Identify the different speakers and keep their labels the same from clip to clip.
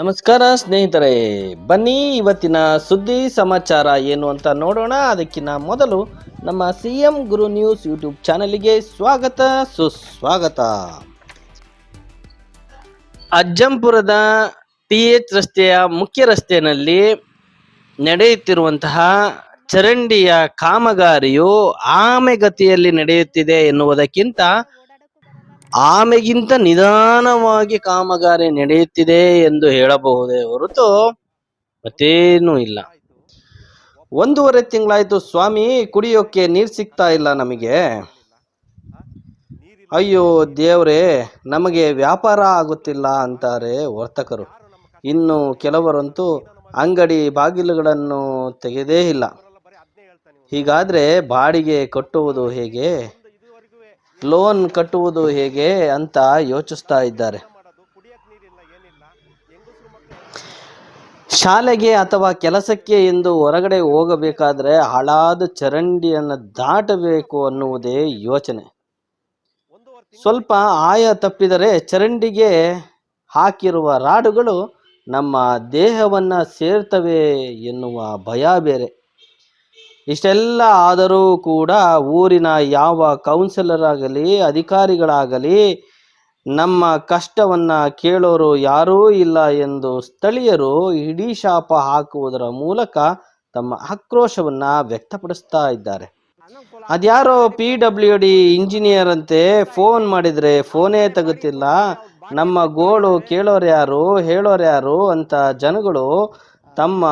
Speaker 1: ನಮಸ್ಕಾರ ಸ್ನೇಹಿತರೆ, ಬನ್ನಿ ಇವತ್ತಿನ ಸುದ್ದಿ ಸಮಾಚಾರ ಏನು ಅಂತ ನೋಡೋಣ. ಅದಕ್ಕಿಂತ ಮೊದಲು ನಮ್ಮ CM ಗುರು ನ್ಯೂಸ್ ಯೂಟ್ಯೂಬ್ ಚಾನಲ್ಗೆ ಸ್ವಾಗತ ಸುಸ್ವಾಗತ. ಅಜ್ಜಂಪುರದ TH ರಸ್ತೆಯ ಮುಖ್ಯ ರಸ್ತೆಯಲ್ಲಿ ನಡೆಯುತ್ತಿರುವಂತಹ ಚರಂಡಿಯ ಕಾಮಗಾರಿಯು ಆಮೆಗತಿಯಲ್ಲಿ ನಡೆಯುತ್ತಿದೆ ಎನ್ನುವುದಕ್ಕಿಂತ ಆಮೆಗಿಂತ ನಿಧಾನವಾಗಿ ಕಾಮಗಾರಿ ನಡೆಯುತ್ತಿದೆ ಎಂದು ಹೇಳಬಹುದೇ ಹೊರತು ಮತ್ತೇನೂ ಇಲ್ಲ. 1.5 ತಿಂಗಳಾಯ್ತು ಸ್ವಾಮಿ, ಕುಡಿಯೋಕೆ ನೀರು ಸಿಗ್ತಾ ಇಲ್ಲ ನಮಗೆ. ಅಯ್ಯೋ ದೇವ್ರೇ, ನಮಗೆ ವ್ಯಾಪಾರ ಆಗುತ್ತಿಲ್ಲ ಅಂತಾರೆ ವರ್ತಕರು. ಇನ್ನು ಕೆಲವರಂತೂ ಅಂಗಡಿ ಬಾಗಿಲುಗಳನ್ನು ತೆಗೆದೇ ಇಲ್ಲ. ಹೀಗಾದ್ರೆ ಬಾಡಿಗೆ ಕಟ್ಟುವುದು ಹೇಗೆ, ಲೋನ್ ಕಟ್ಟುವುದು ಹೇಗೆ ಅಂತ ಯೋಚಿಸ್ತಾ ಇದ್ದಾರೆ. ಶಾಲೆಗೆ ಅಥವಾ ಕೆಲಸಕ್ಕೆ ಎಂದು ಹೊರಗಡೆ ಹೋಗಬೇಕಾದ್ರೆ ಹಾಳಾದ ಚರಂಡಿಯನ್ನು ದಾಟಬೇಕು ಅನ್ನುವುದೇ ಯೋಚನೆ. ಸ್ವಲ್ಪ ಆಯ ತಪ್ಪಿದರೆ ಚರಂಡಿಗೆ ಹಾಕಿರುವ ರಾಡುಗಳು ನಮ್ಮ ದೇಹವನ್ನು ಸೇರ್ತವೆ ಎನ್ನುವ ಭಯ ಬೇರೆ. ಇಷ್ಟೆಲ್ಲ ಆದರೂ ಕೂಡ ಊರಿನ ಯಾವ ಕೌನ್ಸಿಲರ್ ಆಗಲಿ ಅಧಿಕಾರಿಗಳಾಗಲಿ ನಮ್ಮ ಕಷ್ಟವನ್ನು ಕೇಳೋರು ಯಾರೂ ಇಲ್ಲ ಎಂದು ಸ್ಥಳೀಯರು ಇಡೀ ಶಾಪ ಹಾಕುವುದರ ಮೂಲಕ ತಮ್ಮ ಆಕ್ರೋಶವನ್ನು ವ್ಯಕ್ತಪಡಿಸ್ತಾ ಇದ್ದಾರೆ. ಅದ್ಯಾರೋ PWD ಇಂಜಿನಿಯರ್ ಅಂತೆ, ಫೋನ್ ಮಾಡಿದರೆ ಫೋನೇ ತೆಗುತ್ತಿಲ್ಲ, ನಮ್ಮ ಗೋಳು ಕೇಳೋರು ಯಾರು ಹೇಳೋರು ಯಾರು ಅಂತ ಜನಗಳು ತಮ್ಮ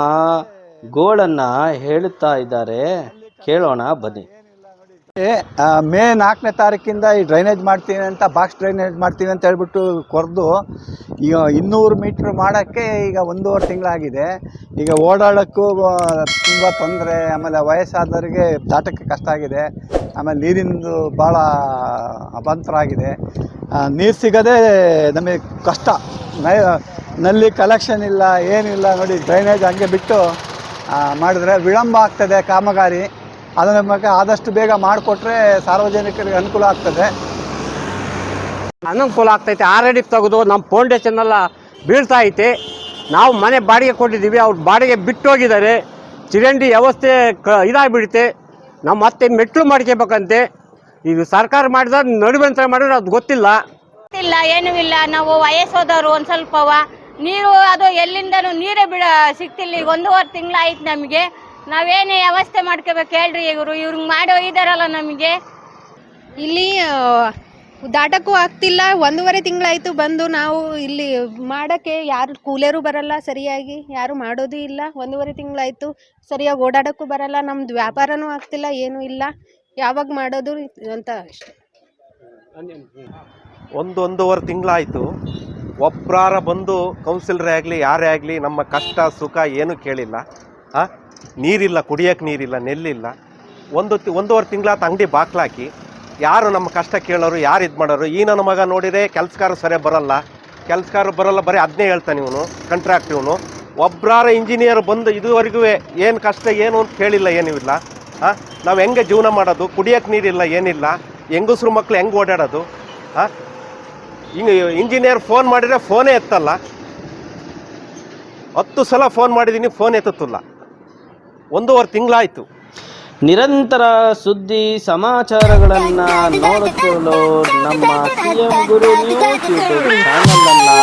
Speaker 1: ಗೋಳನ್ನ ಹೇಳುತ್ತಾ ಇದ್ದಾರೆ. ಕೇಳೋಣ ಬನ್ನಿ.
Speaker 2: ಮೇ 4ನೇ ತಾರೀಕಿಂದ ಈ ಡ್ರೈನೇಜ್ ಮಾಡ್ತೀನಿ ಅಂತ, ಬಾಕ್ಸ್ ಡ್ರೈನೇಜ್ ಮಾಡ್ತೀನಿ ಅಂತ ಹೇಳ್ಬಿಟ್ಟು ಕೊರೆದು ಈಗ 200 ಮೀಟ್ರ್ ಮಾಡೋಕ್ಕೆ ಈಗ 1.5 ತಿಂಗಳಾಗಿದೆ. ಈಗ ಓಡಾಡೋಕ್ಕೂ ತುಂಬ ತೊಂದರೆ, ಆಮೇಲೆ ವಯಸ್ಸಾದವರಿಗೆ ದಾಟಕ್ಕೆ ಕಷ್ಟ ಆಗಿದೆ, ಆಮೇಲೆ ನೀರಿಂದು ಭಾಳ ಅಭಾಂತರ ಆಗಿದೆ. ನೀರು ಸಿಗೋದೇ ನಮಗೆ ಕಷ್ಟ. ನಲ್ಲಿ ಕಲೆಕ್ಷನ್ ಇಲ್ಲ, ಏನಿಲ್ಲ. ನೋಡಿ, ಡ್ರೈನೇಜ್ ಹಂಗೆ ಬಿಟ್ಟು ಮಾಡಿದ್ರೆ ವಿಳಂಬ ಆಗ್ತದೆ ಕಾಮಗಾರಿ. ಅದನ್ನ ನಮಗೆ ಆದಷ್ಟು ಬೇಗ ಮಾಡಿಕೊಟ್ರೆ ಸಾರ್ವಜನಿಕರಿಗೆ ಅನುಕೂಲ ಆಗ್ತದೆ.
Speaker 3: ಅನುಕೂಲ ಆಗ್ತೈತೆ. ಆಲ್ರೆಡಿ ತೆಗೆದು ನಮ್ಮ ಫೌಂಡೇಶನ್ ಎಲ್ಲ ಬೀಳ್ತಾ ಐತೆ. ನಾವು ಮನೆ ಬಾಡಿಗೆ ಕೊಟ್ಟಿದ್ದೀವಿ, ಅವ್ರು ಬಾಡಿಗೆ ಬಿಟ್ಟು ಹೋಗಿದ್ದಾರೆ. ಚರಂಡಿ ವ್ಯವಸ್ಥೆ ಇದಾಗಿಬಿಡುತ್ತೆ. ನಾವು ಮತ್ತೆ ಮೆಟ್ಲು ಮಾಡ್ಕೋಬೇಕಂತೆ. ಇದು ಸರ್ಕಾರ ಮಾಡಿದ್ರೆ ನಡುವಂತರ ಮಾಡಿದ್ರೆ ಅದು ಗೊತ್ತಿಲ್ಲ.
Speaker 4: ಏನೂ ಇಲ್ಲ. ನಾವು ವಯಸ್ಸೋದವರು ಒಂದು ಸ್ವಲ್ಪವ ನೀರು ಅದು ಎಲ್ಲಿಂದನೂ ನೀರೇ ಸಿಗ್ತಿಲ್ಲ. ಈಗ 1.5 ತಿಂಗಳಾಯ್ತು ನಮಗೆ. ನಾವೇನೇ ವ್ಯವಸ್ಥೆ ಮಾಡ್ಕೋಬೇಕು ಹೇಳ್ರಿ. ಇವ್ರಿಗೆ ಮಾಡಿ ಹೋಗಿದಾರಲ್ಲ ನಮಗೆ.
Speaker 5: ಇಲ್ಲಿ ದಾಟಕ್ಕೂ ಆಗ್ತಿಲ್ಲ. 1.5 ತಿಂಗಳಾಯ್ತು ಬಂದು. ನಾವು ಇಲ್ಲಿ ಮಾಡೋಕ್ಕೆ ಯಾರು ಕೂಲಿಯರು ಬರಲ್ಲ, ಸರಿಯಾಗಿ ಯಾರು ಮಾಡೋದು ಇಲ್ಲ. 1.5 ತಿಂಗಳಾಯ್ತು, ಸರಿಯಾಗಿ ಓಡಾಡೋಕ್ಕೂ ಬರಲ್ಲ. ನಮ್ದು ವ್ಯಾಪಾರನೂ ಆಗ್ತಿಲ್ಲ, ಏನೂ ಇಲ್ಲ. ಯಾವಾಗ ಮಾಡೋದು ಅಂತ ಅಷ್ಟೆ.
Speaker 6: 1.5 ತಿಂಗಳಾಯಿತು. ಒಬ್ಬರಾರ ಬಂದು ಕೌನ್ಸಿಲರೇ ಆಗಲಿ ಯಾರೇ ಆಗಲಿ ನಮ್ಮ ಕಷ್ಟ ಸುಖ ಏನೂ ಕೇಳಿಲ್ಲ. ನೀರಿಲ್ಲ, ಕುಡಿಯೋಕ್ಕೆ ನೀರಿಲ್ಲ, ನೆಲ್ಲಿಲ್ಲ. 1.5 ತಿಂಗಳಾತ ಅಂಗಡಿ ಬಾಕ್ಲಾಕಿ ಯಾರು ನಮ್ಮ ಕಷ್ಟ ಕೇಳೋರು, ಯಾರು ಇದು ಮಾಡೋರು. ಈ ನನ್ನ ಮಗ ನೋಡಿದರೆ ಕೆಲಸಗಾರ ಸರಿಯಾಗಿ ಬರಲ್ಲ, ಬರೀ ಅದನ್ನೇ ಹೇಳ್ತಾನೆ ಇವನು, ಕಾಂಟ್ರಾಕ್ಟ್ ಇವನು. ಒಬ್ಬರಾರ ಇಂಜಿನಿಯರ್ ಬಂದು ಇದುವರೆಗೂ ಏನು ಕಷ್ಟ ಏನು ಅಂತ ಕೇಳಿಲ್ಲ, ಏನೂ ಇಲ್ಲ. ನಾವು ಹೆಂಗೆ ಜೀವನ ಮಾಡೋದು? ಕುಡಿಯೋಕ್ಕೆ ನೀರಿಲ್ಲ, ಏನಿಲ್ಲ. ಹೆಂಗಸ್ರು ಮಕ್ಳು ಹೆಂಗೆ ಓಡಾಡೋದು? ಹಿಂಗೆ ಇಂಜಿನಿಯರ್ ಫೋನ್ ಮಾಡಿದರೆ ಫೋನೇ ಎತ್ತಲ್ಲ. 10 ಸಲ ಫೋನ್ ಮಾಡಿದ್ದೀನಿ, ಫೋನ್ ಎತ್ತುತ್ತಿಲ್ಲ. 1.5 ತಿಂಗಳಾಯಿತು.
Speaker 1: ನಿರಂತರ ಸುದ್ದಿ ಸಮಾಚಾರಗಳನ್ನು ನೋಡುತ್ತಿರಲು ನಮ್ಮ CM ಗುರು ನ್ಯೂಸ್ ಯೂಟ್ಯೂಬ್ ಚಾನಲ್ ಅನ್ನು